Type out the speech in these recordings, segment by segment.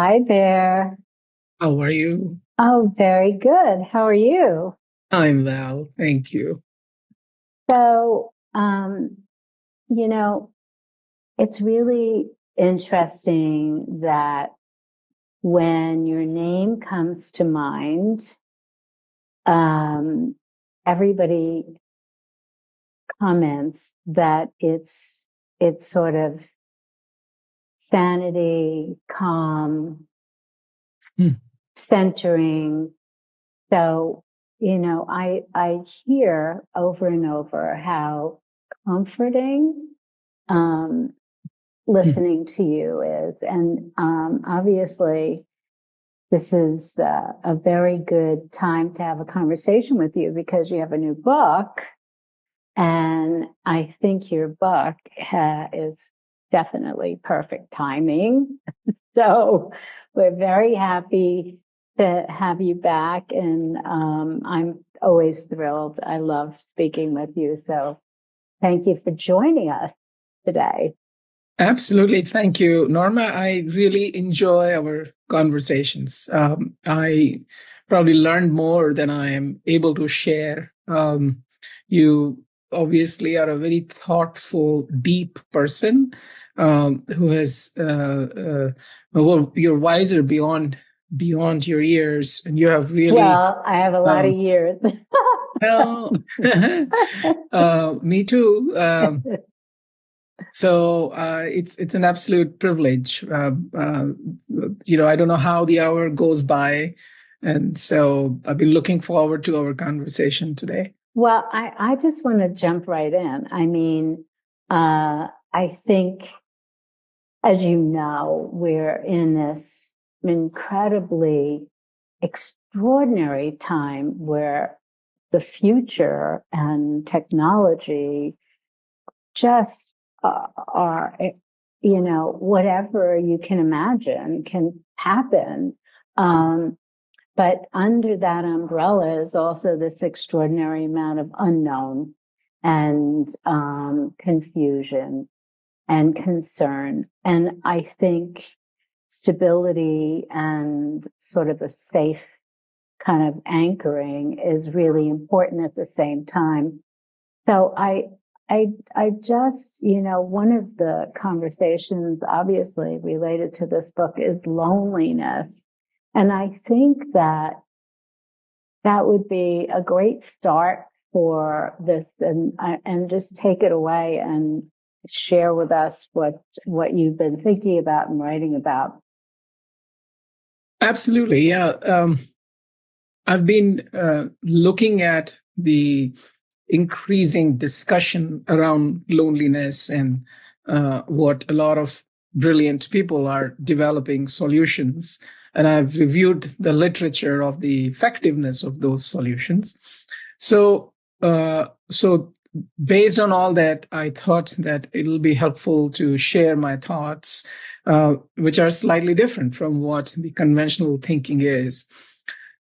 Hi there. How are you? Oh, very good. How are you? I'm well, thank you. So, you know, it's really interesting that when your name comes to mind, um, everybody comments that it's sort of sanity, calm, Hmm. centering. So, I hear over and over how comforting um, Hmm. listening to you is, and obviously, this is a very good time to have a conversation with you because you have a new book, and I think your book is definitely perfect timing. So we're very happy to have you back, and I'm always thrilled. I love speaking with you. So thank you for joining us today. Absolutely, thank you, Norma. I really enjoy our conversations. I probably learned more than I am able to share. You obviously are a very thoughtful, deep person who has well, you're wiser beyond your years, and you have really Well, I have a lot of um, years. well, me too. It's an absolute privilege. I don't know how the hour goes by, and so I've been looking forward to our conversation today. Well, I just want to jump right in. I mean, I think, as you know, we're in this incredibly extraordinary time where the future and technology just are, whatever you can imagine can happen. Um, but under that umbrella is also this extraordinary amount of unknown and confusion and concern. And I think stability and sort of a safe kind of anchoring is really important at the same time. So I just, one of the conversations obviously related to this book is loneliness. And I think that that would be a great start for this and just take it away and share with us what you've been thinking about and writing about. Absolutely, yeah. I've been looking at the increasing discussion around loneliness and what a lot of brilliant people are developing solutions. And I've reviewed the literature of the effectiveness of those solutions. So based on all that, I thought that it'll be helpful to share my thoughts, which are slightly different from what the conventional thinking is.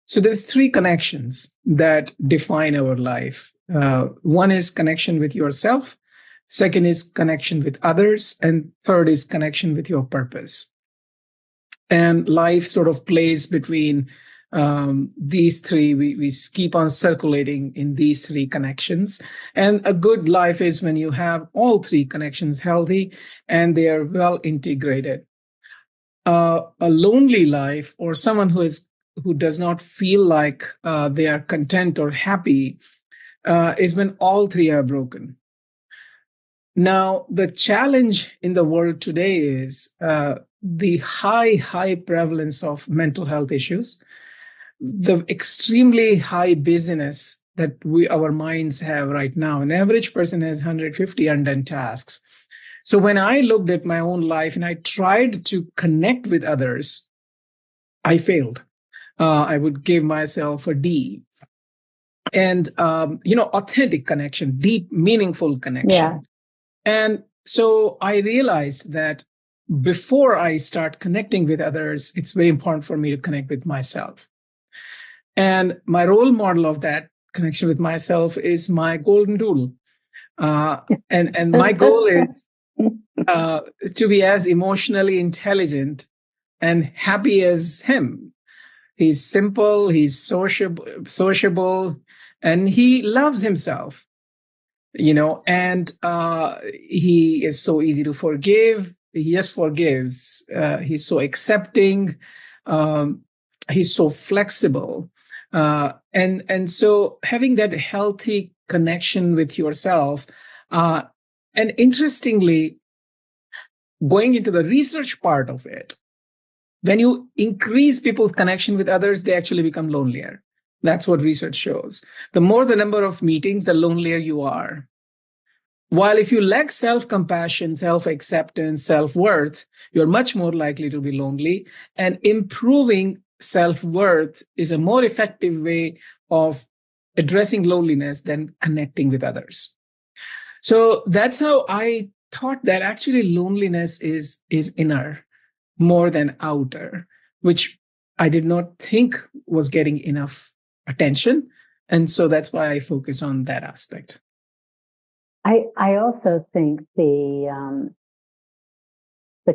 So there's three connections that define our life. One is connection with yourself. Second is connection with others. And third is connection with your purpose. And life sort of plays between these three. We keep on circulating in these three connections. And a good life is when you have all three connections healthy and they are well integrated. A lonely life, or someone who does not feel like they are content or happy, is when all three are broken. Now, the challenge in the world today is the high prevalence of mental health issues, the extremely high busyness that our minds have right now. An average person has 150 undone tasks. So when I looked at my own life and I tried to connect with others, I failed. I would give myself a D. And authentic connection, deep, meaningful Yeah. connection. And so I realized that before I start connecting with others, it's very important for me to connect with myself. And my role model of that connection with myself is my golden doodle. Uh, and my goal is to be as emotionally intelligent and happy as him. He's simple, he's sociable, and he loves himself, and he is so easy to forgive. He just forgives. He's so accepting. Um, he's so flexible. And so having that healthy connection with yourself, and interestingly, going into the research part of it, when you increase people's connection with others, they actually become lonelier. That's what research shows. The more the number of meetings, the lonelier you are. While if you lack self-compassion, self-acceptance, self-worth, you're much more likely to be lonely. And improving self-worth is a more effective way of addressing loneliness than connecting with others. So that's how I thought that actually loneliness is inner more than outer, which I did not think was getting enough attention. And so that's why I focus on that aspect. I also think the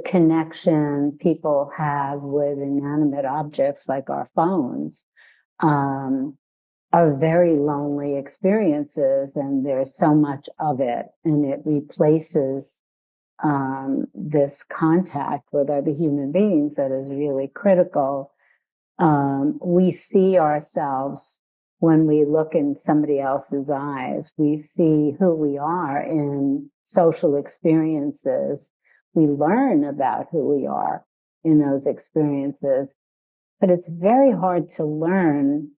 connection people have with inanimate objects like our phones um, are very lonely experiences, and there's so much of it, and it replaces this contact with other human beings that is really critical. We see ourselves when we look in somebody else's eyes. We see who we are in social experiences. We learn about who we are in those experiences. But it's very hard to learn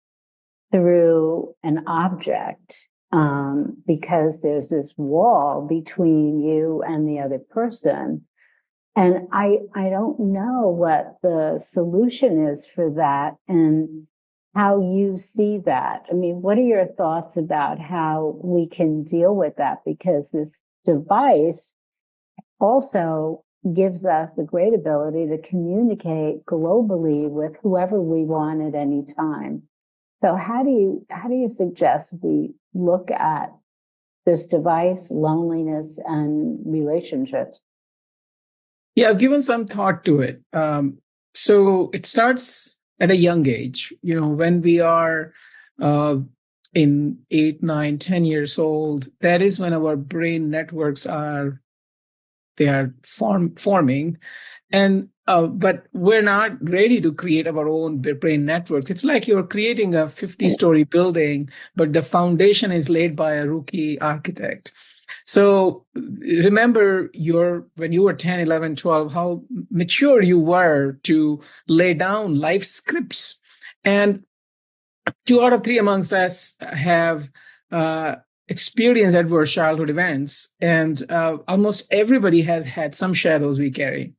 through an object because there's this wall between you and the other person. And I don't know what the solution is for that and how you see that. I mean, what are your thoughts about how we can deal with that? Because this device also gives us the great ability to communicate globally with whoever we want at any time. So how do you suggest we look at this device, loneliness, and relationships? Yeah, I've given some thought to it. So it starts at a young age, when we are in 8, 9, 10 years old. That is when our brain networks are forming, and but we're not ready to create our own brain networks. It's like you're creating a 50-story building, but the foundation is laid by a rookie architect. So remember when you were 10, 11, 12, how mature you were to lay down life scripts. And 2 out of 3 amongst us have experienced adverse childhood events, and almost everybody has had some shadows we carry.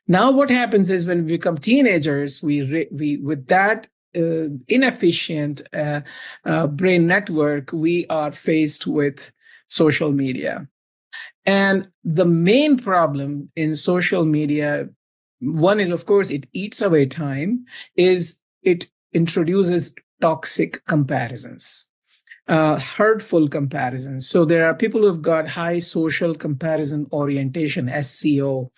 Now, what happens is when we become teenagers, we with that inefficient brain network, we are faced with social media. And the main problem in social media, one is, of course, it eats away time, is it introduces toxic comparisons, hurtful comparisons. So there are people who've got high social comparison orientation, SCO.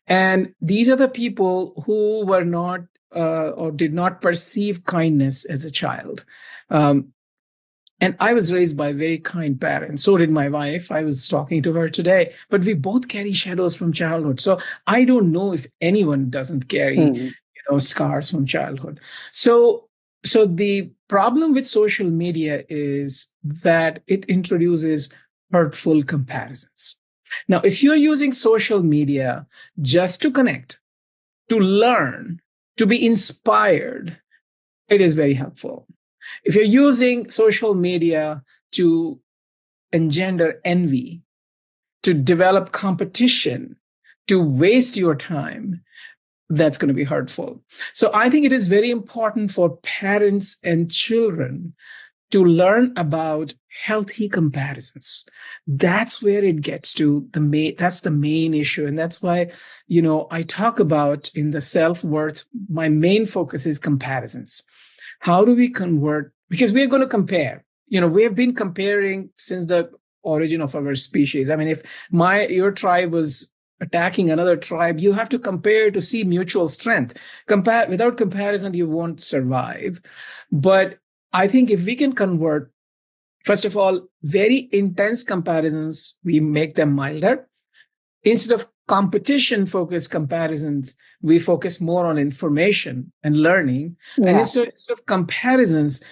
And these are the people who were not or did not perceive kindness as a child. And I was raised by very kind parents. So did my wife. I was talking to her today. But we both carry shadows from childhood. So I don't know if anyone doesn't carry, scars from childhood. So the problem with social media is that it introduces hurtful comparisons. Now, if you're using social media just to connect, to learn, to be inspired, it is very helpful. If you're using social media to engender envy, to develop competition, to waste your time, that's going to be hurtful. So I think it is very important for parents and children to learn about healthy comparisons. That's where it gets to that's the main issue. And that's why, I talk about in the self-worth, my main focus is comparisons. How do we convert? Because we're going to compare. We have been comparing since the origin of our species. I mean, if your tribe was attacking another tribe, you have to compare to see mutual strength. Without comparison, you won't survive. But I think if we can convert, first of all, very intense comparisons, we make them milder. Instead of competition focused comparisons, we focus more on information and learning. And Yeah. instead of comparisons,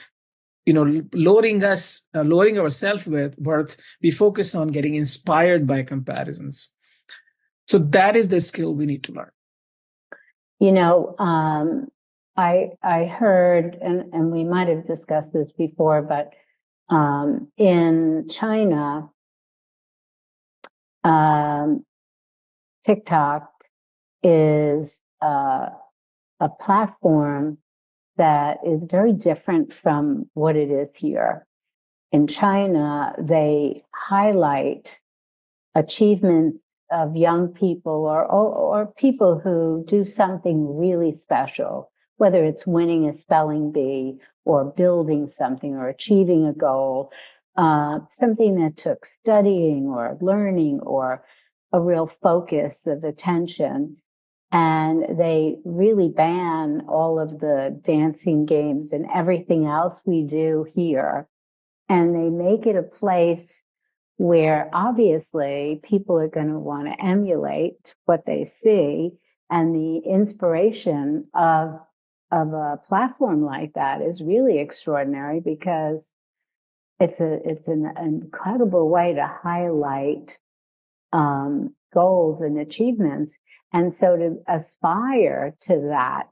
lowering our self-worth, we focus on getting inspired by comparisons. So that is the skill we need to learn. I heard, and we might have discussed this before, but in China, TikTok is a platform that is very different from what it is here. In China, they highlight achievements of young people or people who do something really special, whether it's winning a spelling bee or building something or achieving a goal, something that took studying or learning or a real focus of attention. And they really ban all of the dancing games and everything else we do here. And they make it a place where obviously people are going to want to emulate what they see. And the inspiration of a platform like that is really extraordinary because it's an incredible way to highlight goals and achievements. And so to aspire to that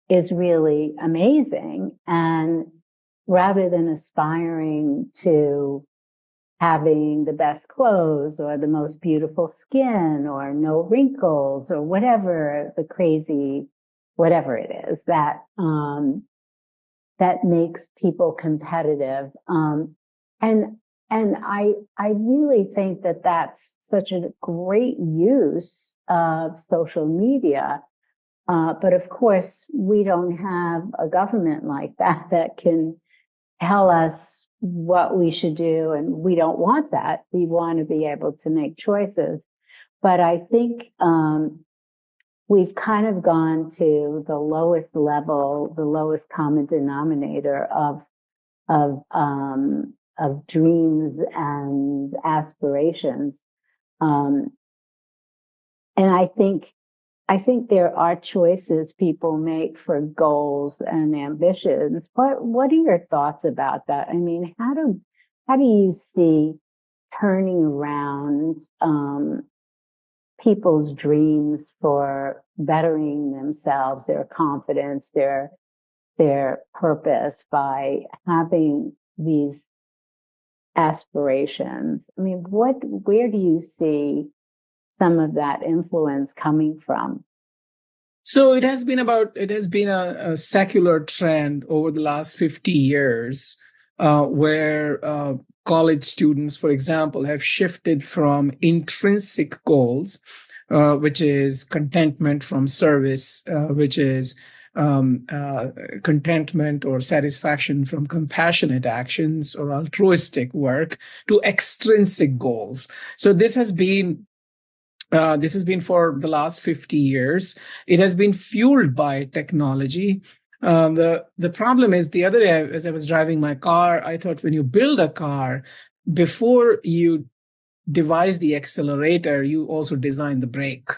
is really amazing. And rather than aspiring to having the best clothes or the most beautiful skin or no wrinkles or whatever the crazy, whatever it is that makes people competitive. And I really think that that's such a great use of social media. But of course, we don't have a government like that can tell us what we should do. And we don't want that. We want to be able to make choices. But I think, we've kind of gone to the lowest level, the lowest common denominator of dreams and aspirations. And I think there are choices people make for goals and ambitions. What are your thoughts about that? I mean, how do you see turning around people's dreams for bettering themselves, their confidence, their purpose by having these aspirations? I mean, where do you see some of that influence coming from? So it has been a secular trend over the last 50 years, where college students, for example, have shifted from intrinsic goals, which is contentment from service, which is contentment or satisfaction from compassionate actions or altruistic work, to extrinsic goals. So this has been for the last 50 years. It has been fueled by technology. The problem is, the other day, as I was driving my car, I thought, when you build a car, before you devise the accelerator, you also design the brake.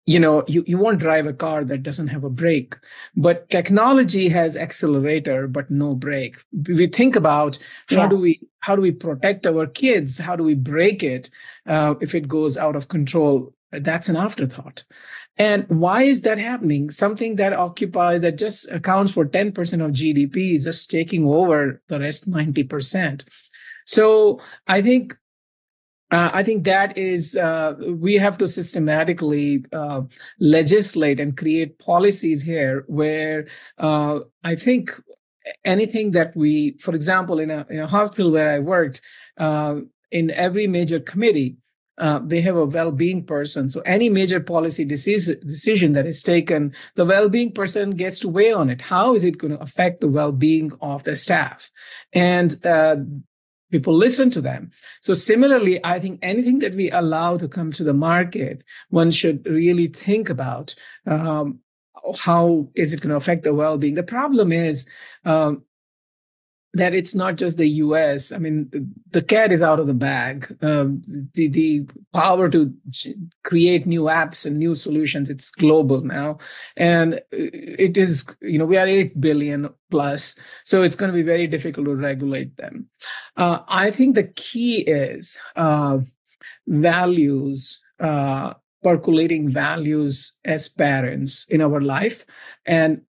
You won't drive a car that doesn't have a brake, but technology has accelerator but no brake. We think about how do we protect our kids? How do we brake it if it goes out of control? That's an afterthought. And why is that happening? Something that just accounts for 10% of GDP is just taking over the rest 90%. So I think that is, we have to systematically legislate and create policies here where I think anything that for example, in a hospital where I worked, in every major committee, they have a well-being person. So any major policy decision that is taken, the well-being person gets to weigh on it. How is it going to affect the well-being of the staff? And people listen to them. So similarly, I think anything that we allow to come to the market, one should really think about how is it going to affect the well-being. The problem is that it's not just the US. I mean, the cat is out of the bag. The power to create new apps and new solutions, it's global now. And it is, we are 8 billion plus. So it's going to be very difficult to regulate them. I think the key is values, percolating values as parents in our life, and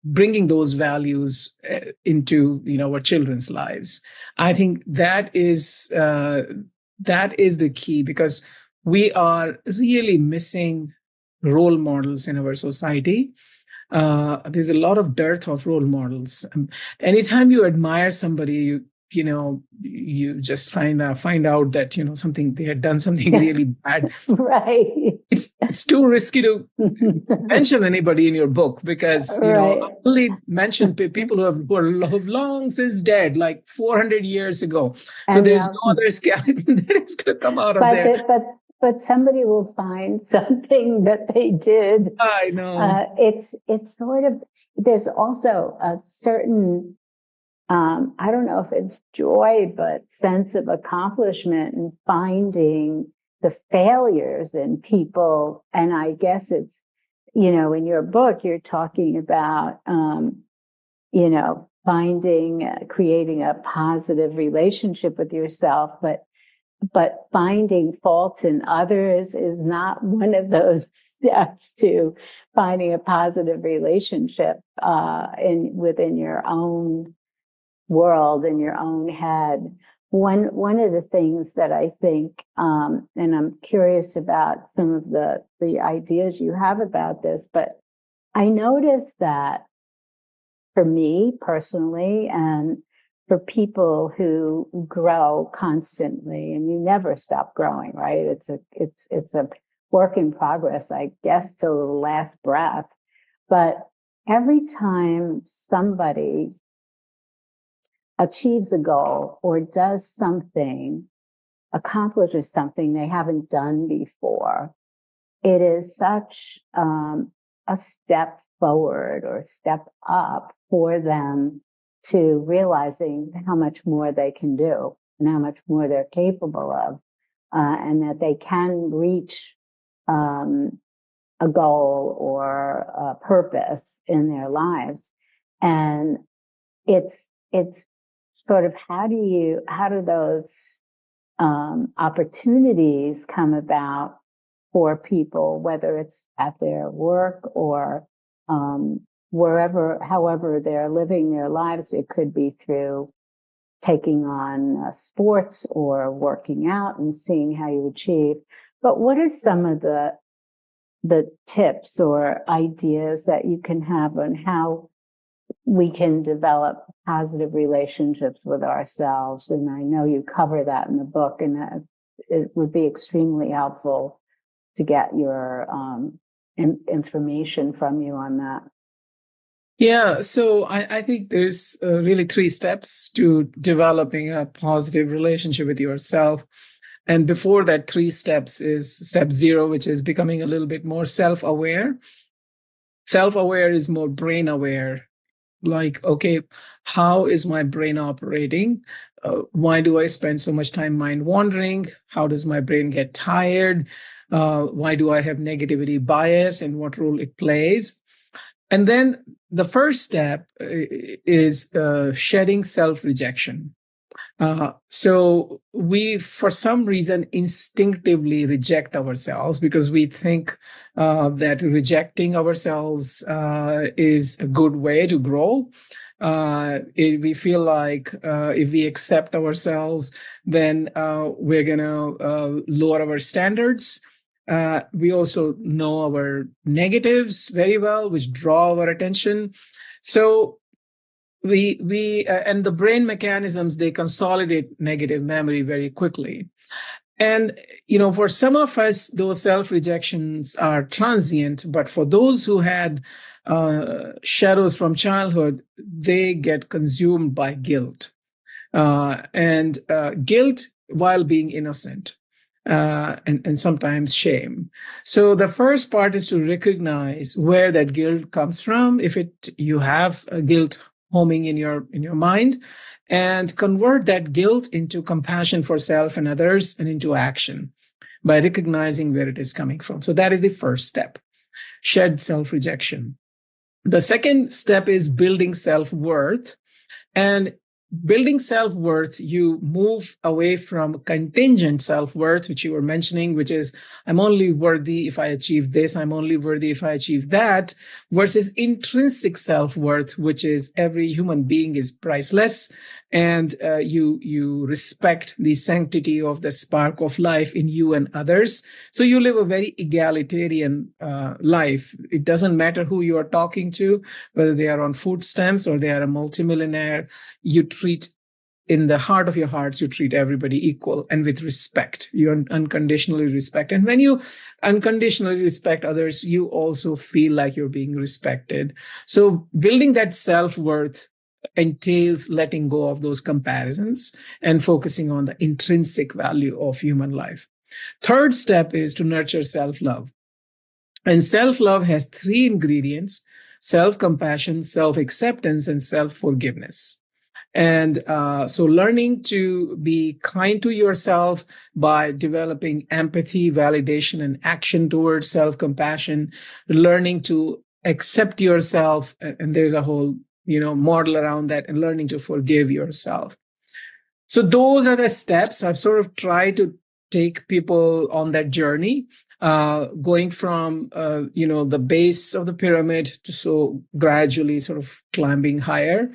bringing those values into our children's lives. I think that is the key, because we are really missing role models in our society. There's a lot of dearth of role models. Anytime you admire somebody, you just find out that something they had done something really bad. Right. It's too risky to mention anybody in your book, because Right. I only mention people who have long since dead, like 400 years ago. So there's no other skeleton that is going to come out of there. But somebody will find something that they did. I know. It's sort of, there's also a certain, I don't know if it's joy, but sense of accomplishment in finding the failures in people. And I guess it's, in your book, you're talking about, creating a positive relationship with yourself, but finding faults in others is not one of those steps to finding a positive relationship within your own world, in your own head. One of the things that I think, and I'm curious about some of the ideas you have about this, but I noticed that for me personally, and for people who grow constantly, and you never stop growing, right? It's a work in progress, I guess, till the last breath. But every time somebody achieves a goal or does something, accomplishes something they haven't done before, it is such a step forward or step up for them to realizing how much more they can do and how much more they're capable of, and that they can reach a goal or a purpose in their lives. And it's sort of, how do those opportunities come about for people, whether it's at their work or however they're living their lives. It could be through taking on sports or working out and seeing how you achieve. But what are some of the tips or ideas that you can have on how we can develop positive relationships with ourselves? And I know you cover that in the book, and that it would be extremely helpful to get your information from you on that. Yeah, so I think there's really 3 steps to developing a positive relationship with yourself. And before that, 3 steps is step 0, which is becoming a little bit more self-aware. Self-aware is more brain aware. Like, okay, how is my brain operating? Why do I spend so much time mind wandering? How does my brain get tired? Why do I have negativity bias, and what role it plays? And then the first step is shedding self-rejection. So we, for some reason, instinctively reject ourselves because we think that rejecting ourselves is a good way to grow. We feel like if we accept ourselves, then we're going to lower our standards. We also know our negatives very well, which draw our attention. So we and the brain mechanisms, they consolidate negative memory very quickly. And, for some of us, those self-rejections are transient, but for those who had shadows from childhood, they get consumed by guilt. and guilt while being innocent, and sometimes shame. So the first part is to recognize where that guilt comes from. If you have a guilt homing in your mind, and convert that guilt into compassion for self and others and into action by recognizing where it is coming from. So that is the first step. Shed self-rejection. The second step is building self-worth. And building self-worth, you move away from contingent self-worth, which you were mentioning, which is I'm only worthy if I achieve this, I'm only worthy if I achieve that, versus intrinsic self-worth, which is every human being is priceless, and you respect the sanctity of the spark of life in you and others. So you live a very egalitarian life. It doesn't matter who you are talking to, whether they are on food stamps or they are a multimillionaire. You treat, in the heart of your hearts, you treat everybody equal and with respect. You unconditionally respect. And when you unconditionally respect others, you also feel like you're being respected. So building that self-worth entails letting go of those comparisons and focusing on the intrinsic value of human life. Third step is to nurture self-love. And self-love has three ingredients: self-compassion, self-acceptance, and self-forgiveness. And so learning to be kind to yourself by developing empathy, validation, and action towards self-compassion, learning to accept yourself, and there's a whole model around that, and learning to forgive yourself. So those are the steps. I've sort of tried to take people on that journey, going from the base of the pyramid to so gradually sort of climbing higher,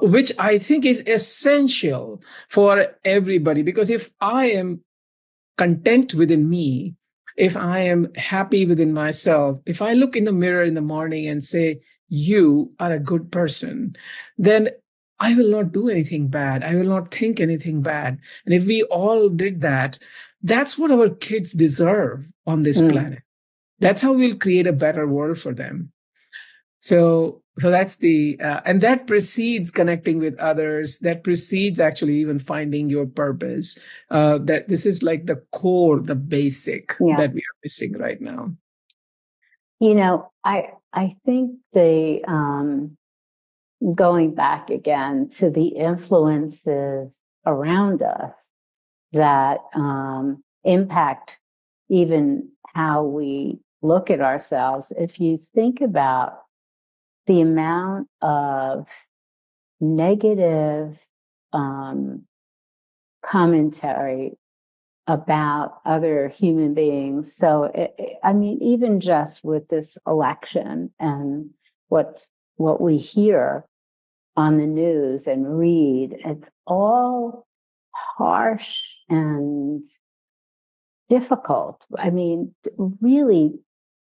which I think is essential for everybody. Because if I am content within me, if I am happy within myself, if I look in the mirror in the morning and say, you are a good person, then I will not do anything bad. I will not think anything bad. And if we all did that, that's what our kids deserve on this planet. That's how we'll create a better world for them. So that's and that precedes connecting with others. That precedes actually even finding your purpose. That this is like the core, the basic that we are missing right now. I think going back again to the influences around us that impact even how we look at ourselves. If you think about the amount of negative commentary about other human beings. So, even just with this election and what we hear on the news and read, it's all harsh and difficult. Really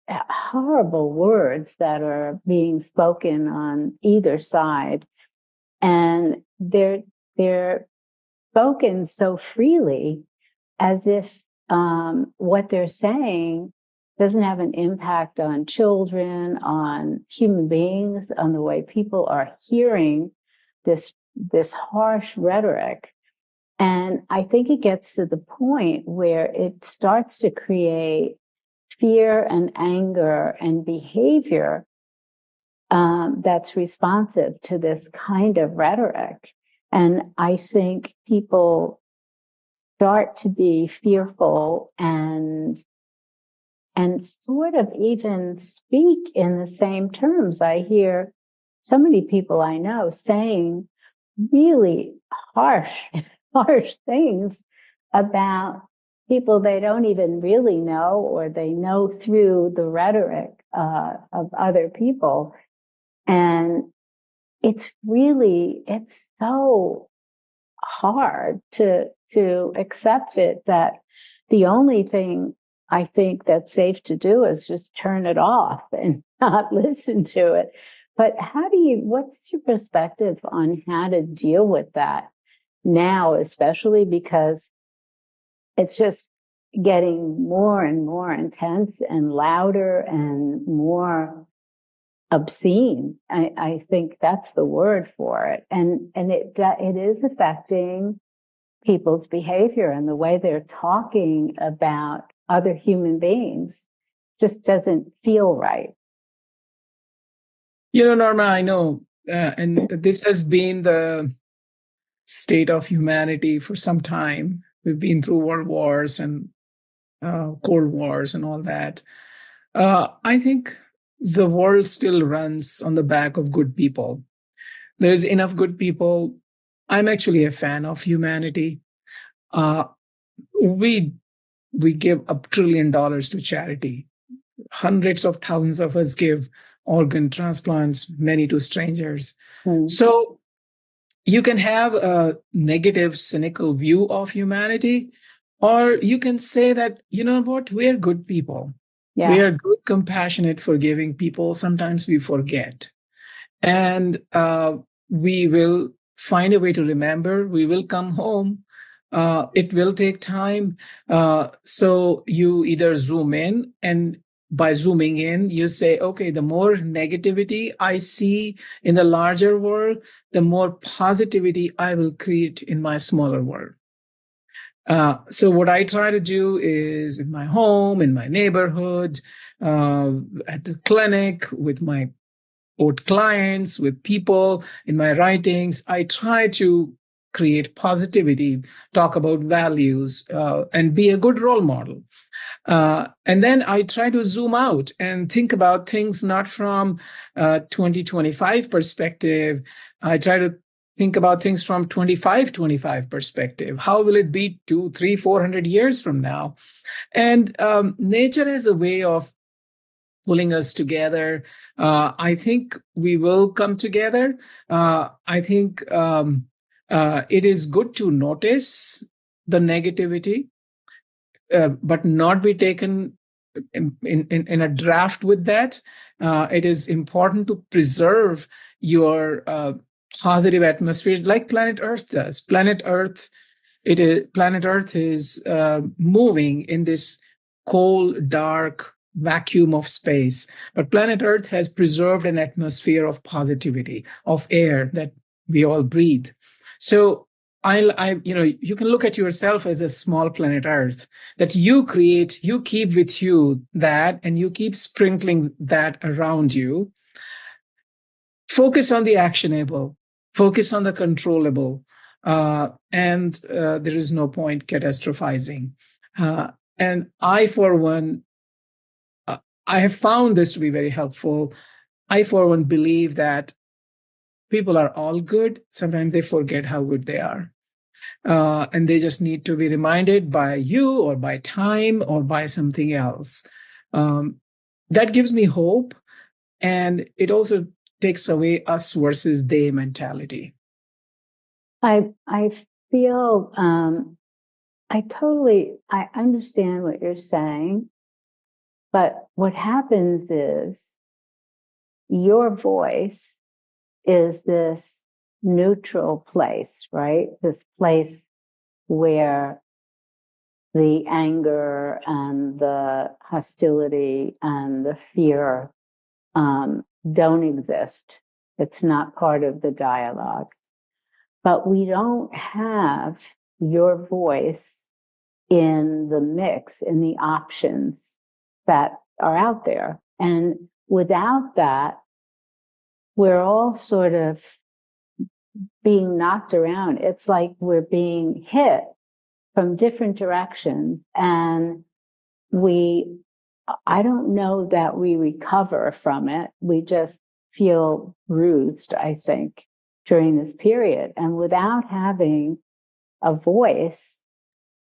horrible words that are being spoken on either side, and they're spoken so freely as if what they're saying doesn't have an impact on children, on human beings, on the way people are hearing this harsh rhetoric. And I think it gets to the point where it starts to create fear and anger and behavior that's responsive to this kind of rhetoric. And I think people start to be fearful and sort of even speak in the same terms. I hear so many people I know saying really harsh things about people they don't even really know, or they know through the rhetoric of other people. And it's so hard to accept it, that the only thing I think that's safe to do is just turn it off and not listen to it. But what's your perspective on how to deal with that now, especially because it's just getting more and more intense and louder and more obscene. I think that's the word for it. And it is affecting people's behavior, and the way they're talking about other human beings just doesn't feel right. Norma, I know, and this has been the state of humanity for some time. We've been through world wars and cold wars and all that. I think the world still runs on the back of good people. There's enough good people. I'm actually a fan of humanity. Uh, we we give $1 trillion to charity. Hundreds of thousands of us give organ transplants, many to strangers. So you can have a negative, cynical view of humanity, or you can say that, you know what, we're good people. Yeah. We are good, compassionate, forgiving people. Sometimes we forget. And we will find a way to remember. We will come home. It will take time. So you either zoom in, and by zooming in, you say, okay, the more negativity I see in the larger world, the more positivity I will create in my smaller world. So what I try to do is in my home, in my neighborhood, at the clinic, with my old clients, with people, in my writings, I try to create positivity, talk about values, and be a good role model. And then I try to zoom out and think about things not from 2025 perspective. I try to think about things from 25 perspective. How will it be 2, 3, 400 years from now? And nature is a way of pulling us together. I think we will come together. I think it is good to notice the negativity, but not be taken in a draft with that. It is important to preserve your positive atmosphere like planet Earth does. Planet Earth is moving in this cold, dark vacuum of space. But planet Earth has preserved an atmosphere of positivity, of air that we all breathe. So you can look at yourself as a small planet Earth that you create, you keep with you that, and you keep sprinkling that around you. Focus on the actionable, focus on the controllable, and there is no point catastrophizing. And I, for one, I have found this to be very helpful. I, for one, believe that people are all good. Sometimes they forget how good they are. And they just need to be reminded by you or by time or by something else. That gives me hope. And it also takes away us versus they mentality. I feel I understand what you're saying, but what happens is your voice is this neutral place, right? This place where the anger and the hostility and the fear don't exist. It's not part of the dialogue. But we don't have your voice in the mix, in the options that are out there. And without that, we're all sort of being knocked around. It's like we're being hit from different directions. And I don't know that we recover from it. We just feel bruised, I think, during this period. And without having a voice,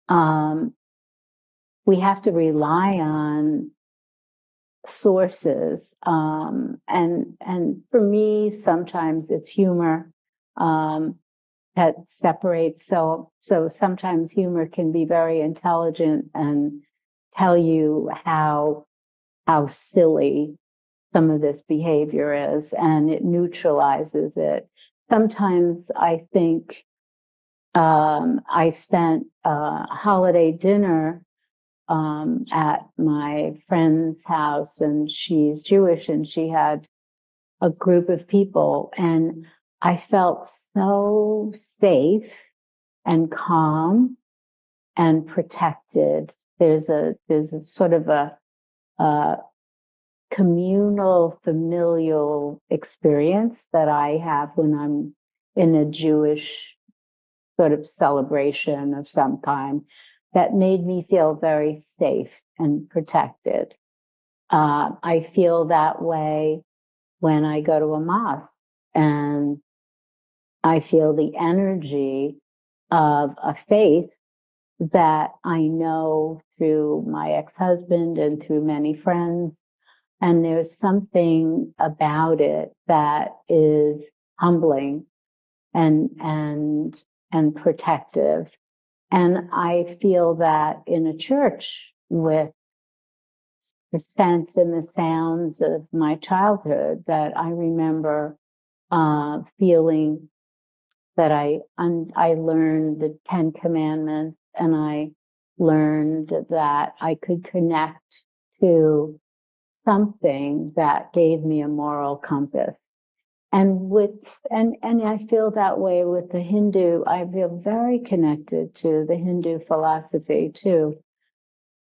we have to rely on sources. And for me, sometimes it's humor that separates. So sometimes humor can be very intelligent and tell you how silly some of this behavior is, and it neutralizes it. Sometimes I think I spent a holiday dinner at my friend's house, and she's Jewish, and she had a group of people, and I felt so safe and calm and protected. There's a sort of a communal, familial experience that I have when I'm in a Jewish sort of celebration of some kind that made me feel very safe and protected. I feel that way when I go to a mosque and I feel the energy of a faith that I know through my ex-husband and through many friends. And there's something about it that is humbling and, and, and protective. And I feel that in a church with the scents and the sounds of my childhood that I remember, feeling that I learned the Ten Commandments, and I learned that I could connect to something that gave me a moral compass. And I feel that way with the Hindu. I feel very connected to the Hindu philosophy too.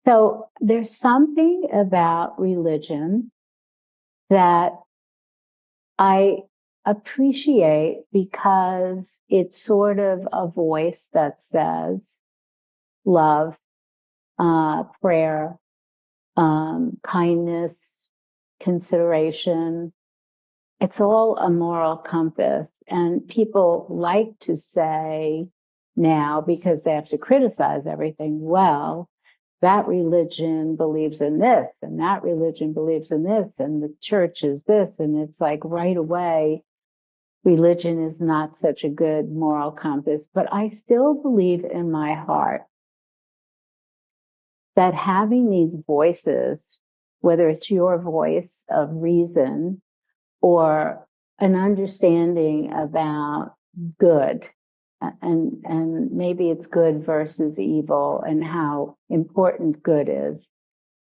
So there's something about religion that I appreciate because it's sort of a voice that says love, prayer, kindness, consideration. It's all a moral compass. And people like to say now, because they have to criticize everything, well, that religion believes in this and that religion believes in this and the church is this. And it's like right away, religion is not such a good moral compass. But I still believe in my heart that having these voices, whether it's your voice of reason or an understanding about good, and maybe it's good versus evil and how important good is,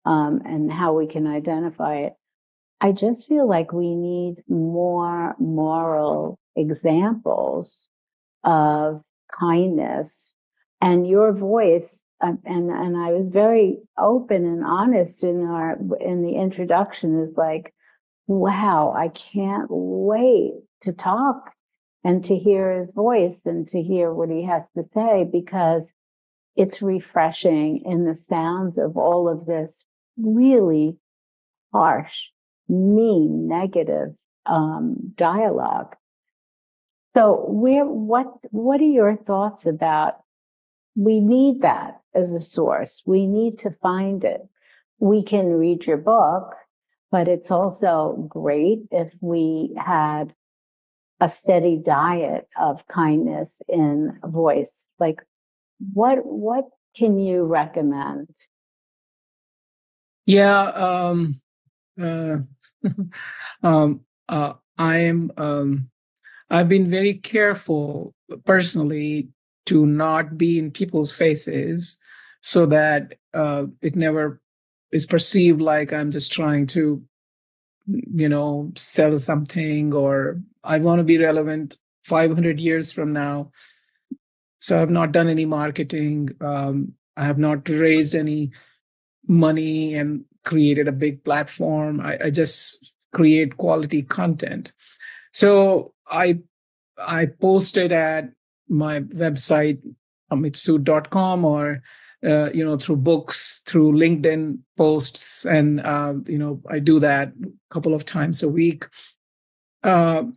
and how we can identify it. I just feel like we need more moral examples of kindness. And your voice, and I was very open and honest in the introduction, is like, wow, I can't wait to talk and to hear his voice and to hear what he has to say, because it's refreshing in the sounds of all of this really harsh, mean, negative dialogue. So what are your thoughts about, we need that as a source. We need to find it. We can read your book, but it's also great if we had a steady diet of kindness in voice. Like what can you recommend? Yeah, uh, I am. I've been very careful personally to not be in people's faces, so that it never is perceived like I'm just trying to, sell something, or I want to be relevant 500 years from now. So I've not done any marketing. I have not raised any money and created a big platform. I just create quality content. So I posted at my website, amitsood.com, or through books, through LinkedIn posts, and I do that a couple of times a week. I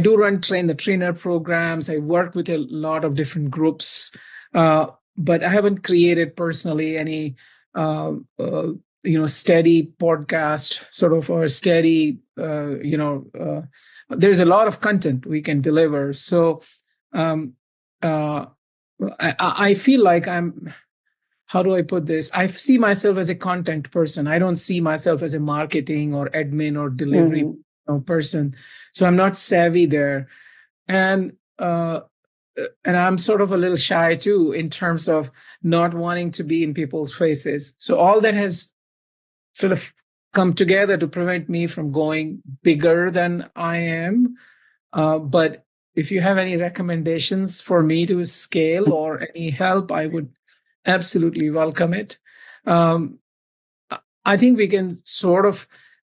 do train the trainer programs. I work with a lot of different groups, but I haven't created personally any steady podcast sort of, or steady there's a lot of content we can deliver. So um, uh, I feel like I'm, how do I put this? I see myself as a content person. I don't see myself as a marketing or admin or delivery person. So I'm not savvy there. And and I'm sort of a little shy too, in terms of not wanting to be in people's faces. So all that has sort of come together to prevent me from going bigger than I am. But if you have any recommendations for me to scale or any help, I would absolutely welcome it. Um, I think we can sort of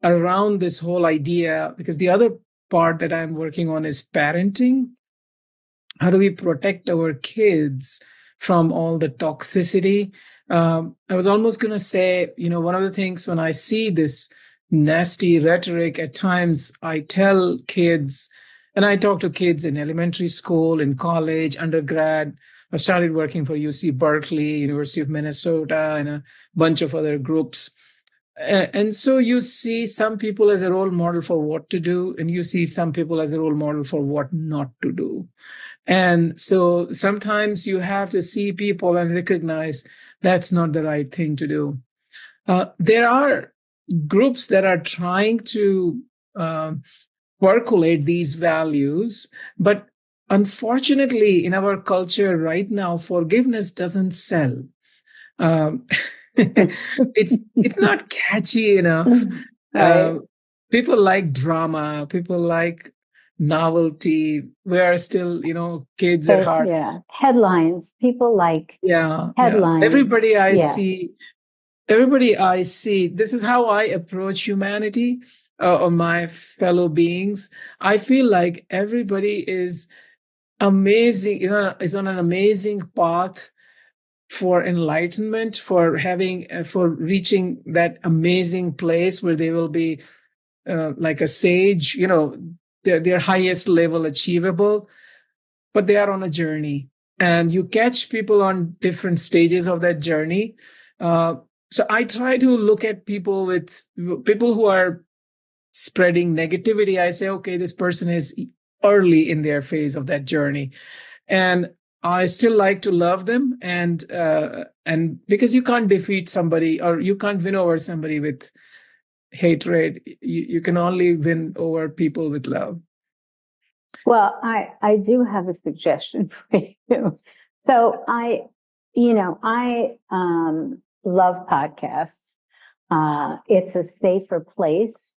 around this whole idea, because the other part that I'm working on is parenting. How do we protect our kids from all the toxicity? I was almost going to say, one of the things when I see this nasty rhetoric at times, I tell kids, and I talk to kids in elementary school, in college, undergrad. I started working for UC Berkeley, University of Minnesota, and a bunch of other groups. And so you see some people as a role model for what to do, and you see some people as a role model for what not to do. And so sometimes you have to see people and recognize that's not the right thing to do. There are groups that are trying to percolate these values, but unfortunately, in our culture right now, forgiveness doesn't sell. Um, it's not catchy enough. Right. People like drama. People like novelty. We are still, kids at heart. Yeah. Headlines. People like Yeah, yeah. headlines. Yeah. Everybody I see, this is how I approach humanity, or my fellow beings. I feel like everybody is amazing, is on an amazing path for enlightenment, for having, for reaching that amazing place where they will be like a sage, their highest level achievable, but they are on a journey. And you catch people on different stages of that journey. Uh, so I try to look at people who are spreading negativity. I say, okay, this person is early in their phase of that journey, and I still like to love them. And because you can't defeat somebody, or you can't win over somebody with hatred, you can only win over people with love. Well, I do have a suggestion for you. So I love podcasts. It's a safer place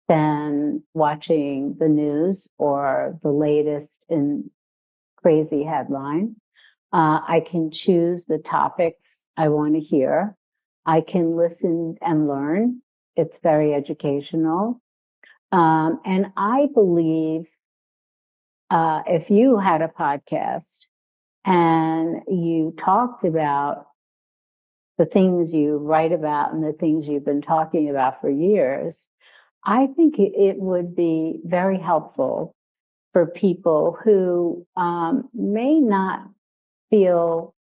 than watching the news or the latest in crazy headline. I can choose the topics I want to hear. I can listen and learn. It's very educational. And I believe if you had a podcast and you talked about the things you write about and the things you've been talking about for years, I think it would be very helpful for people who may not feel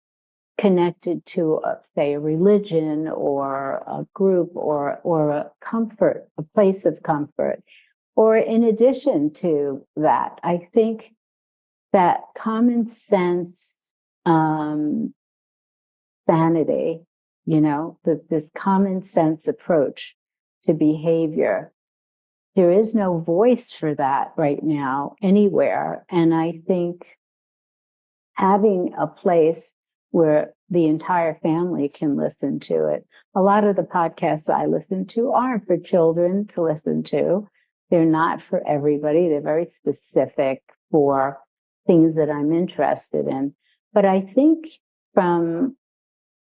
connected to, say, a religion or a group or a comfort, a place of comfort. Or in addition to that, I think that common sense, um, sanity, this common sense approach to behavior. There is no voice for that right now anywhere. And I think having a place where the entire family can listen to it. A lot of the podcasts I listen to aren't for children to listen to. They're not for everybody. They're very specific for things that I'm interested in. But I think from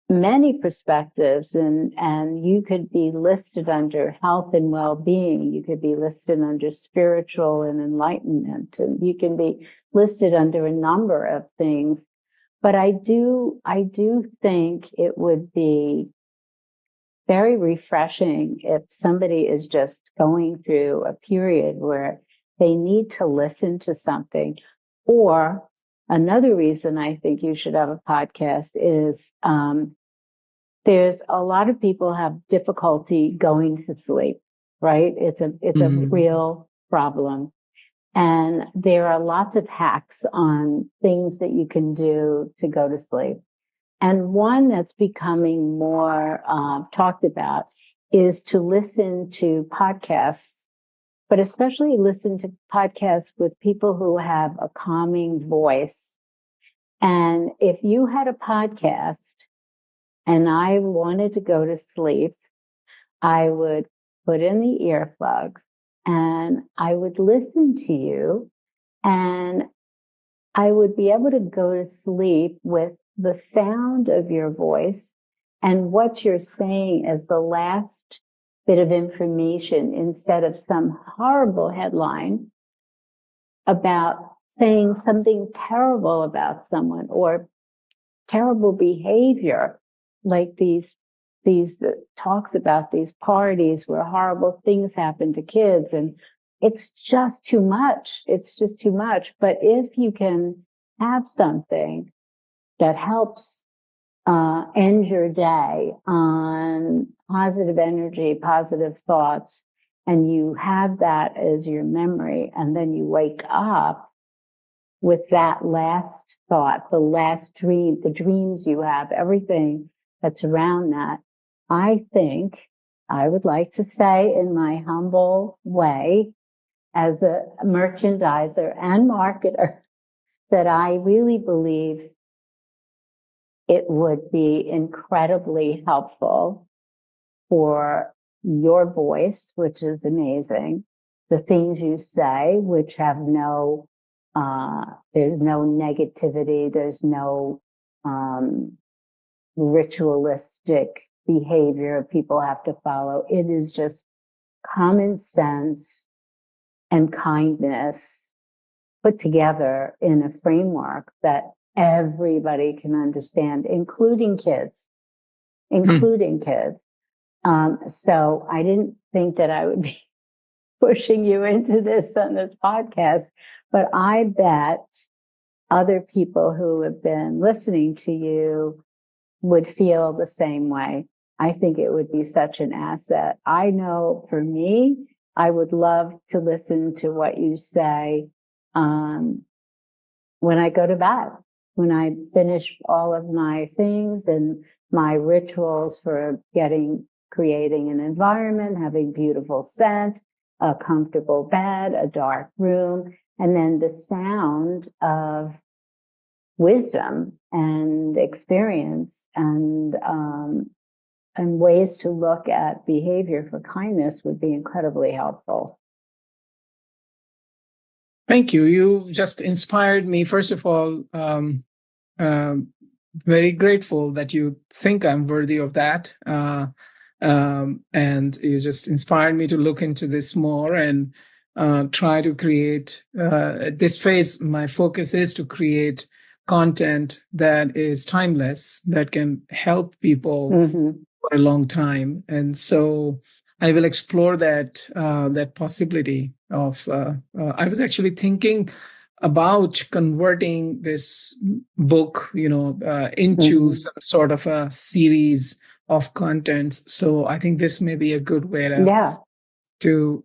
many perspectives, and you could be listed under health and well-being, you could be listed under spiritual and enlightenment, and you can be listed under a number of things. But I do think it would be very refreshing if somebody is just going through a period where they need to listen to something. Or another reason I think you should have a podcast is there's a lot of people have difficulty going to sleep, right? It's a Mhm. real problem. And there are lots of hacks on things that you can do to go to sleep. And one that's becoming more talked about is to listen to podcasts, but especially listen to podcasts with people who have a calming voice. And if you had a podcast and I wanted to go to sleep, I would put in the earplugs, and I would listen to you, and I would be able to go to sleep with the sound of your voice and what you're saying as the last bit of information instead of some horrible headline about saying something terrible about someone or terrible behavior, like these talks about these parties where horrible things happen to kids, and it's just too much. It's just too much. But if you can have something that helps end your day on positive energy, positive thoughts, and you have that as your memory, and then you wake up with that last thought, the last dream, the dreams you have, everything that's around that. I think I would like to say, in my humble way, as a merchandiser and marketer, that I really believe it would be incredibly helpful for your voice, which is amazing, the things you say, which have there's no negativity, there's no ritualistic behavior people have to follow. It is just common sense and kindness put together in a framework that everybody can understand, including kids, including kids. So I didn't think that I would be pushing you into this on this podcast, but I bet other people who have been listening to you would feel the same way. I think it would be such an asset. I know for me, I would love to listen to what you say when I go to bed, when I finish all of my things and my rituals for creating an environment, having beautiful scent, a comfortable bed, a dark room, and then the sound of wisdom and experience and ways to look at behavior for kindness would be incredibly helpful. Thank you. You just inspired me. First of all, very grateful that you think I'm worthy of that. And you just inspired me to look into this more and try to create, at this phase, my focus is to create content that is timeless, that can help people for a long time. And so I will explore that possibility of. I was actually thinking about converting this book, into some sort of a series of contents. So I think this may be a good way to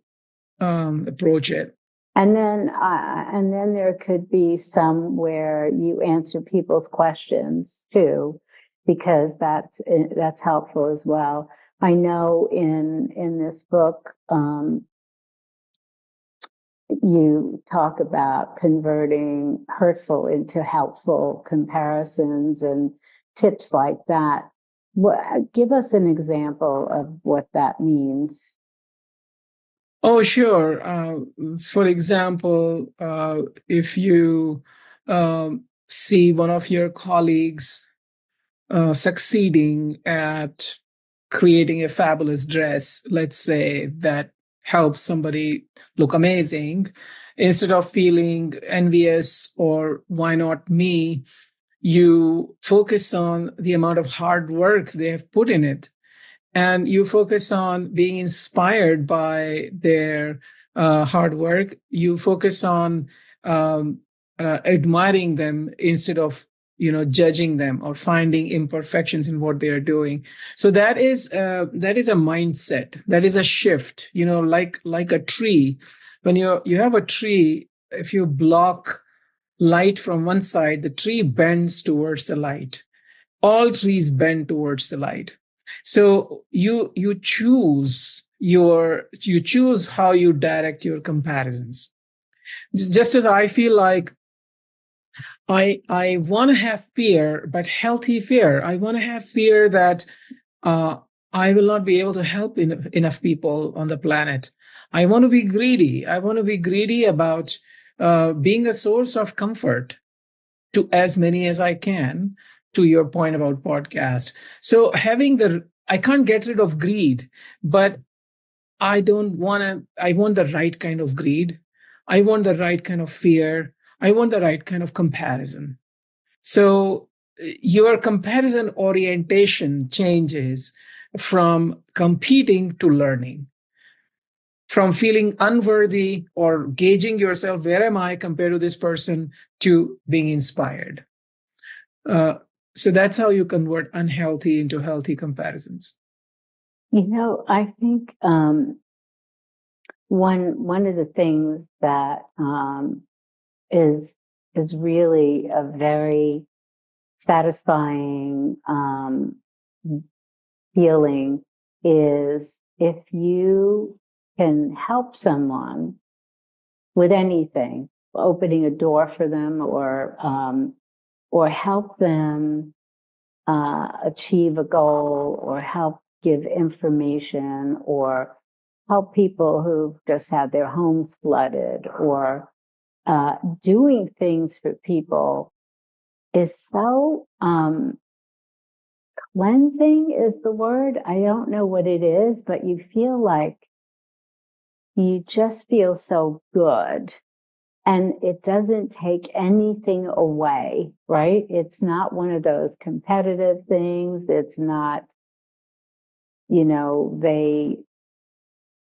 approach it. And then there could be some where you answer people's questions too, because that's helpful as well. I know in this book, you talk about converting hurtful into helpful comparisons and tips like that. Give us an example of what that means. Oh, sure. For example, if you see one of your colleagues succeeding at creating a fabulous dress, let's say, that helps somebody look amazing, instead of feeling envious or why not me, you focus on the amount of hard work they have put in it. And you focus on being inspired by their hard work. You focus on admiring them instead of judging them or finding imperfections in what they are doing. So that is a mindset. That is a shift. Like a tree. When you have a tree, if you block light from one side, the tree bends towards the light. All trees bend towards the light. So you choose how you direct your comparisons. Just as I feel like I want to have fear, but healthy fear. I want to have fear that I will not be able to help enough people on the planet. I want to be greedy. I want to be greedy about being a source of comfort to as many as I can, to your point about podcast. So I can't get rid of greed, but I don't want to, I want the right kind of greed. I want the right kind of fear. I want the right kind of comparison. So your comparison orientation changes from competing to learning, from feeling unworthy or gauging yourself, where am I compared to this person, to being inspired. Uh, so that's how you convert unhealthy into healthy comparisons. I think one of the things that is is really a very satisfying feeling is if you can help someone with anything, opening a door for them, or help them achieve a goal, or help give information, or help people who've just had their homes flooded, or doing things for people is so cleansing is the word. I don't know what it is, but you feel like you just feel so good. And it doesn't take anything away, right? It's not one of those competitive things. It's not, they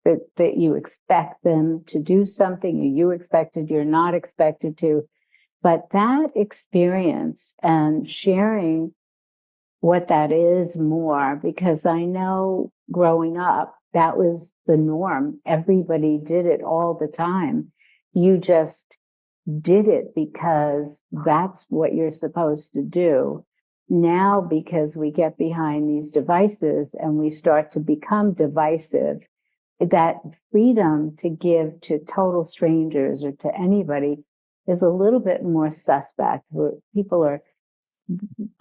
that you expect them to do something, or you expected, you're not expected to. But that experience and sharing what that is more, because I know growing up, that was the norm. Everybody did it all the time. You just did it because that's what you're supposed to do. Now, because we get behind these devices and we start to become divisive, that freedom to give to total strangers or to anybody is a little bit more suspect. Where people are,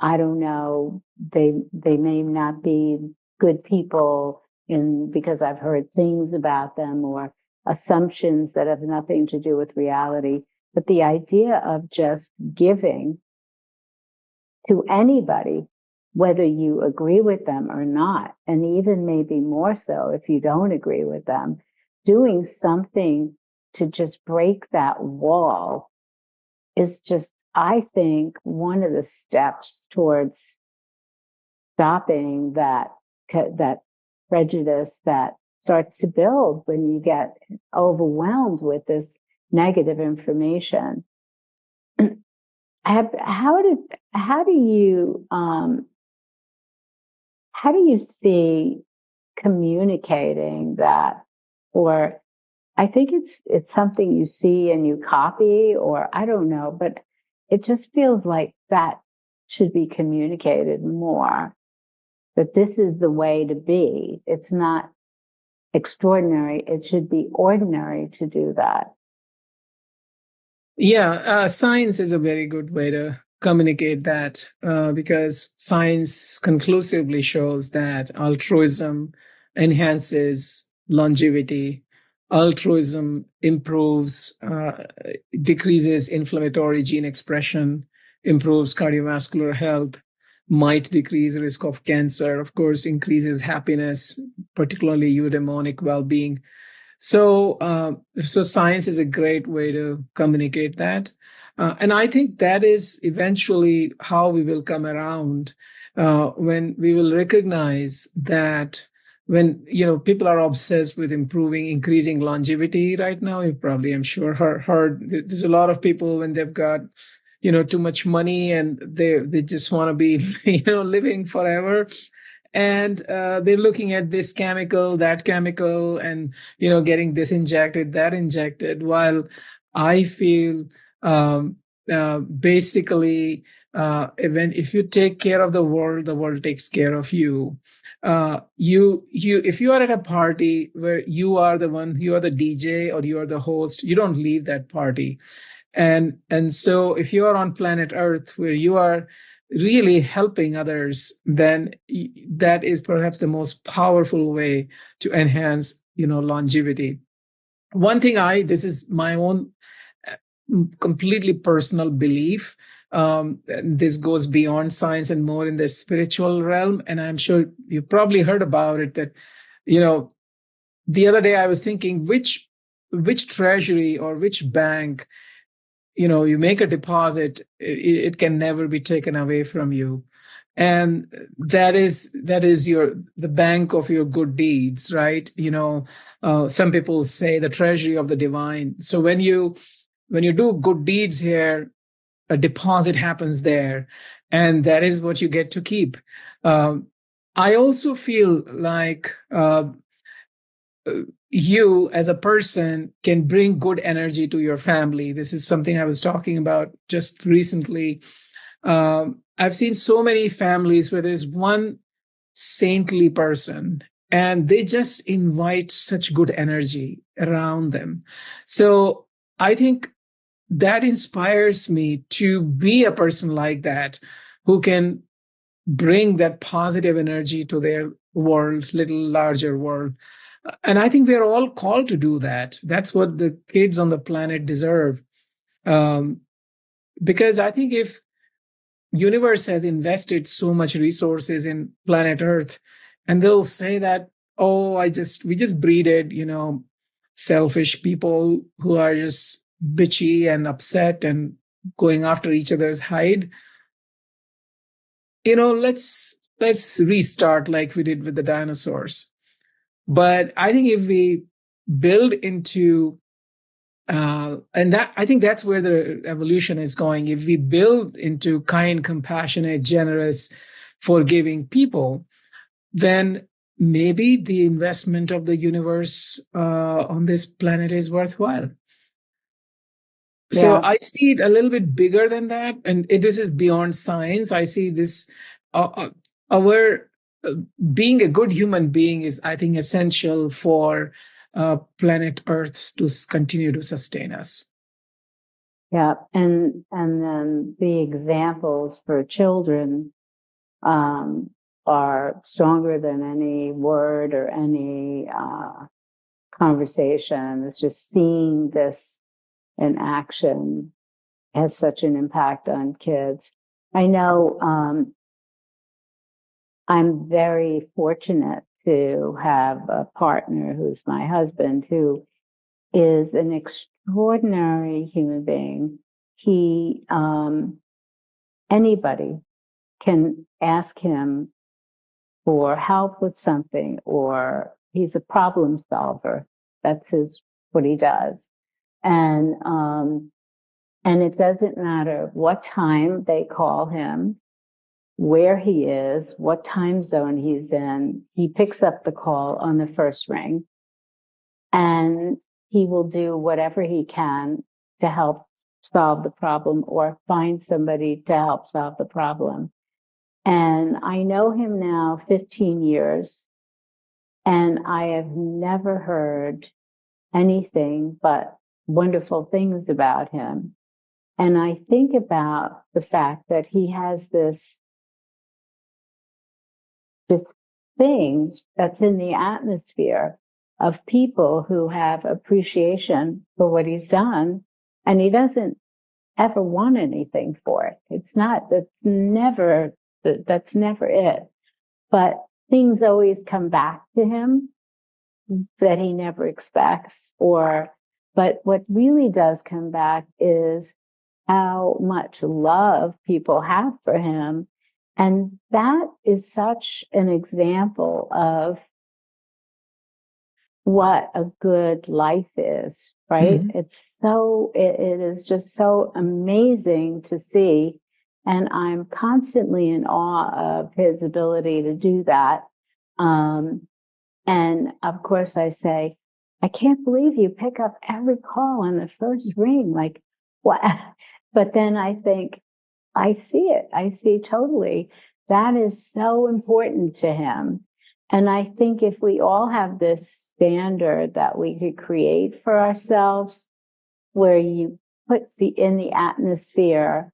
I don't know, they may not be good people because I've heard things about them, or assumptions that have nothing to do with reality. But the idea of just giving to anybody, whether you agree with them or not, and even maybe more so if you don't agree with them, doing something to just break that wall is just, I think, one of the steps towards stopping that prejudice that starts to build when you get overwhelmed with this negative information. How did how do you how do you see communicating that? Or I think it's something you see and you copy, or I don't know, but it just feels like that should be communicated more, that this is the way to be. It's not extraordinary. It should be ordinary to do that. Yeah, science is a very good way to communicate that because science conclusively shows that altruism enhances longevity, altruism improves, decreases inflammatory gene expression, improves cardiovascular health, might decrease risk of cancer, of course, increases happiness, particularly eudaimonic well being. So science is a great way to communicate that. And I think that is eventually how we will come around when we will recognize that when, people are obsessed with improving, increasing longevity right now. You probably, I'm sure, heard there's a lot of people when they've got, too much money and they just want to be, living forever, and they're looking at this chemical, that chemical, and getting this injected, that injected. While I feel basically, if you take care of the world takes care of you. If you are at a party where you are the one, you are the DJ or you are the host, you don't leave that party. And so if you are on planet Earth where you are really helping others, then that is perhaps the most powerful way to enhance, longevity. One thing this is my own completely personal belief. This goes beyond science and more in the spiritual realm. And I'm sure you probably heard about it that, the other day I was thinking which treasury or which bank, you make a deposit, it can never be taken away from you. And that is the bank of your good deeds, right? Some people say the treasury of the divine. So when you do good deeds here, a deposit happens there, and that is what you get to keep. Um, I also feel like you as a person can bring good energy to your family. This is something I was talking about just recently. I've seen so many families where there's one saintly person and they just invite such good energy around them. So I think that inspires me to be a person like that, who can bring that positive energy to their world, little larger world. And I think we're all called to do that. That's what the kids on the planet deserve. Um, because I think if universe has invested so much resources in planet Earth, and they'll say that, oh, we just breeded, selfish people who are just bitchy and upset and going after each other's hide. Let's restart like we did with the dinosaurs. But I think if we build into and that, I think that's where the evolution is going. If we build into kind, compassionate, generous, forgiving people, then maybe the investment of the universe on this planet is worthwhile. So Yeah. I see it a little bit bigger than that, and this is beyond science. I see this our being a good human being is, I think, essential for planet Earth to continue to sustain us. Yeah. And then the examples for children, um, are stronger than any word or any, conversation. It's just seeing this in action has such an impact on kids. I know, I'm very fortunate to have a partner who's my husband, who is an extraordinary human being. He, anybody can ask him for help with something, or he's a problem solver. That's what he does. And it doesn't matter what time they call him, where he is, what time zone he's in. He picks up the call on the first ring, and he will do whatever he can to help solve the problem or find somebody to help solve the problem. And I know him now 15 years, and I have never heard anything but wonderful things about him. And I think about the fact that he has this thing that's in the atmosphere of people who have appreciation for what he's done, and he doesn't ever want anything for it. That's never it. But things always come back to him that he never expects. But what really does come back is how much love people have for him. And that is such an example of what a good life is, right? Mhm. It is just so amazing to see. And I'm constantly in awe of his ability to do that. Um, and of course I say, I can't believe you pick up every call on the first ring. Like, what? But then I think, I see it. I see totally. That is so important to him. And I think if we all have this standard that we could create for ourselves, where you put in the atmosphere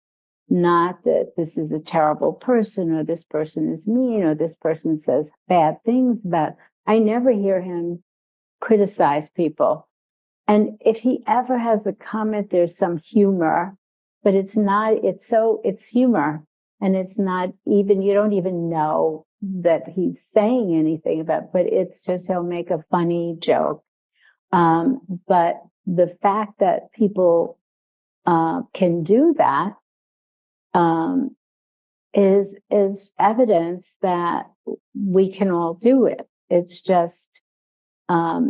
Not that this is a terrible person or this person is mean or this person says bad things about. I never hear him criticize people. And if he ever has a comment, there's some humor, but it's humor. And it's not even, you don't even know that he's saying anything about, but it's just, he'll make a funny joke. But the fact that people, can do that, um, is evidence that we can all do it. It's just,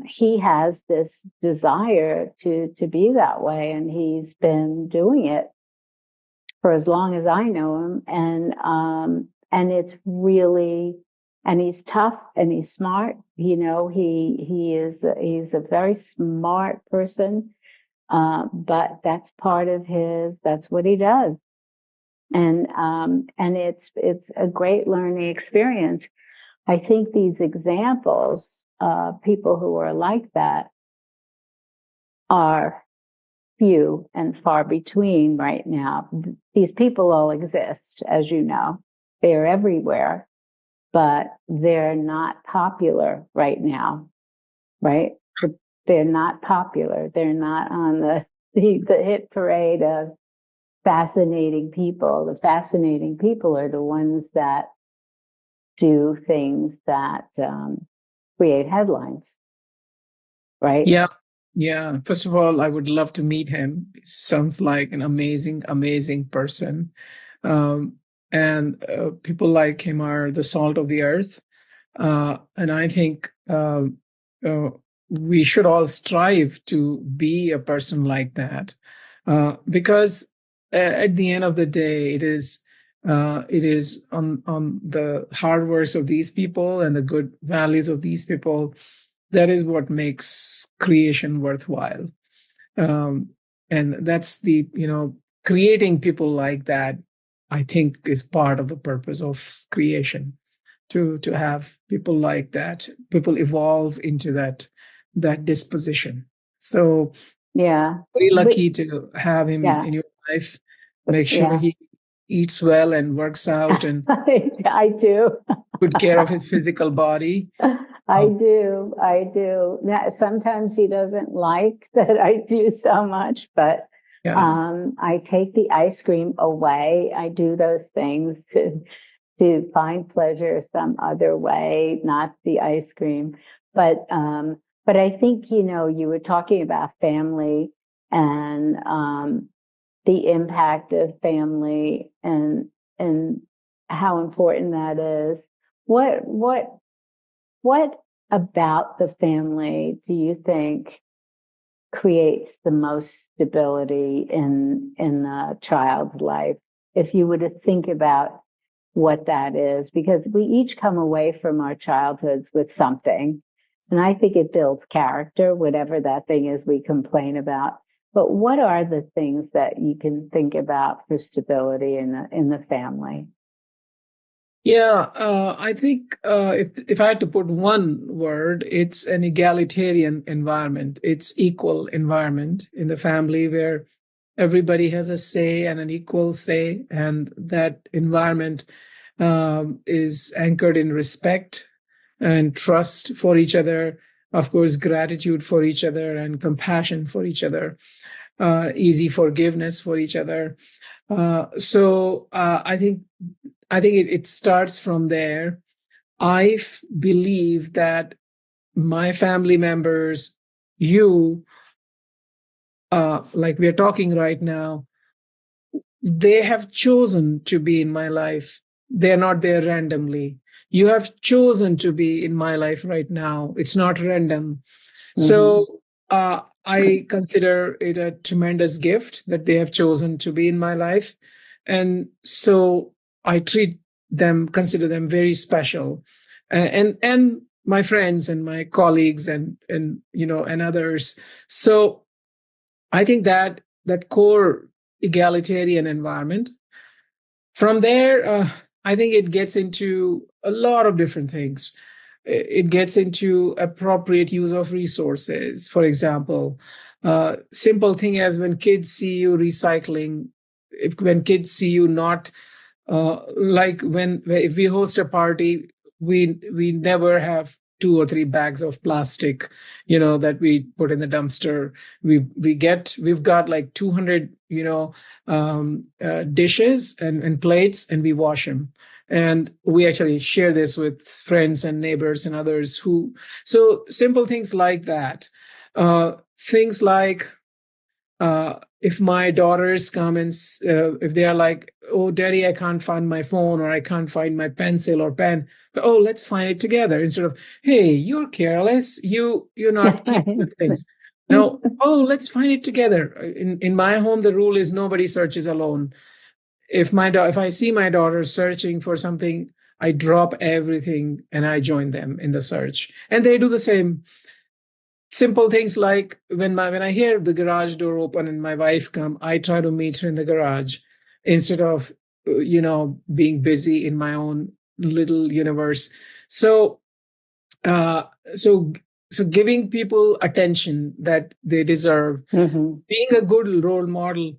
he has this desire to be that way, and he's been doing it for as long as I know him. And it's really, and he's tough and he's smart. You know, he's a very smart person. But that's part of that's what he does. And it's a great learning experience. I think these examples, people who are like that, are few and far between right now. These people all exist, as you know, they're everywhere, but they're not popular right now, right? They're not popular. They're not on the hit parade of fascinating people. The fascinating people are the ones that do things that, create headlines, right? Yeah. Yeah. First of all, I would love to meet him. Sounds like an amazing, amazing person. Um, and people like him are the salt of the earth. And I think uh, we should all strive to be a person like that, because at the end of the day, it is on the hard works of these people and the good values of these people that is what makes creation worthwhile. Um, and that's creating people like that, I think, is part of the purpose of creation, to have people like that, people evolve into that disposition. So Yeah. very But lucky to have him yeah, in your life. Make sure yeah. he eats well and works out and I do. good care of his physical body. I Um, do. I do. Now, sometimes he doesn't like that I do so much, but yeah. I take the ice cream away. I do those things to find pleasure some other way, not the ice cream. But I think, you were talking about family and the impact of family and how important that is. What what what about the family do you think creates the most stability in a child's life? If you were to think about what that is, because we each come away from our childhoods with something. And I think it builds character, whatever that thing is we complain about. But what are the things that you can think about for stability in the family? Yeah, I think if I had to put one word, it's an egalitarian environment. It's equal environment in the family where everybody has a say and an equal say, and that environment is anchored in respect and trust for each other, of course, gratitude for each other and compassion for each other, easy forgiveness for each other. I think it starts from there. Believe that my family members, you, like we are talking right now, they have chosen to be in my life. They're not there randomly. You have chosen to be in my life right now. It's not random. Mm-hmm. So I consider it a tremendous gift that they have chosen to be in my life. And so I consider them very special. And my friends and my colleagues and others. So I think that core egalitarian environment. From there, I think it gets into a lot of different things. It gets into appropriate use of resources. For example, simple thing as when kids see you recycling, when kids see you not like when if we host a party, we never have 2 or 3 bags of plastic, that we put in the dumpster. We've got like 200, dishes and plates, and we wash them. And we actually share this with friends and neighbors and others so simple things like that. Things like if my daughters come and if they are like, oh, daddy, I can't find my phone, or I can't find my pencil or pen. Oh, let's find it together, instead of, hey, you're careless, you're not keeping the things. No, oh, let's find it together. In my home, the rule is nobody searches alone. If I see my daughter searching for something, I drop everything and I join them in the search, and they do the same. Simple things like when I hear the garage door open and my wife come, I try to meet her in the garage, instead of being busy in my own little universe. So uh, so so giving people attention that they deserve, being a good role model,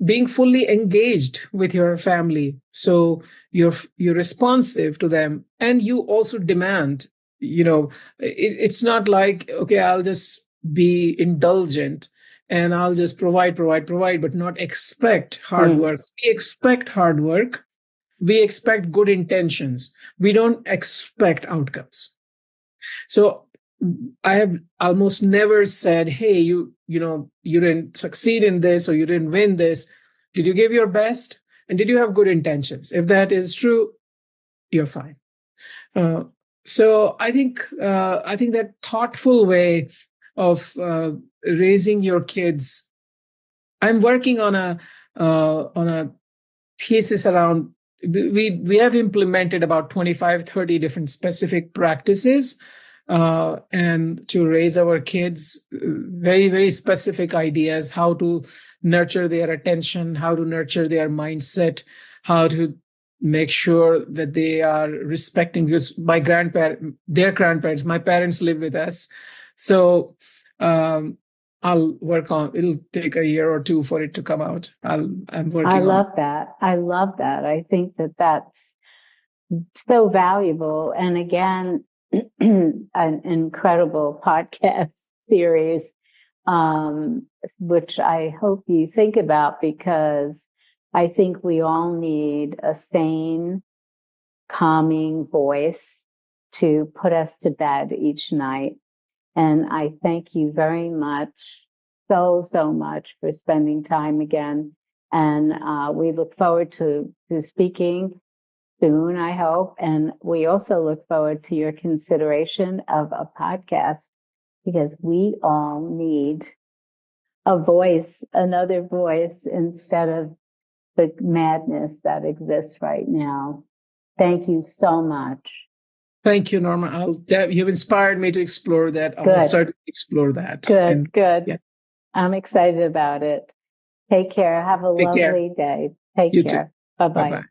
being fully engaged with your family, so you're responsive to them, and you also demand. It's not like, okay, I'll just be indulgent and I'll just provide, but not expect hard work. We expect hard work. We expect good intentions. We don't expect outcomes. So I have almost never said, hey, you didn't succeed in this, or you didn't win this. Did you give your best? And did you have good intentions? If that is true, you're fine. Uh, so I think that thoughtful way of raising your kids. I'm working on a thesis around. We have implemented about 25, 30 different specific practices, and to raise our kids, very, very specific ideas, how to nurture their attention, how to nurture their mindset, how to make sure that they are respecting, because their grandparents, my parents live with us. So I'll work on, it'll take a year or two for it to come out. I'm working I on. love that. I love that. I think that that's so valuable. And again, an incredible podcast series, which I hope you think about, because I think we all need a sane, calming voice to put us to bed each night. And I thank you very much, so much, for spending time again. And we look forward to speaking soon, I hope. And we also look forward to your consideration of a podcast, because we all need a voice, another voice, instead of the madness that exists right now. Thank you so much. Thank you, Norma. You've inspired me to explore that. I'll start to explore that. Good. Yeah. I'm excited about it. Take care. Have a lovely day. Take care. Bye-bye. Bye-bye.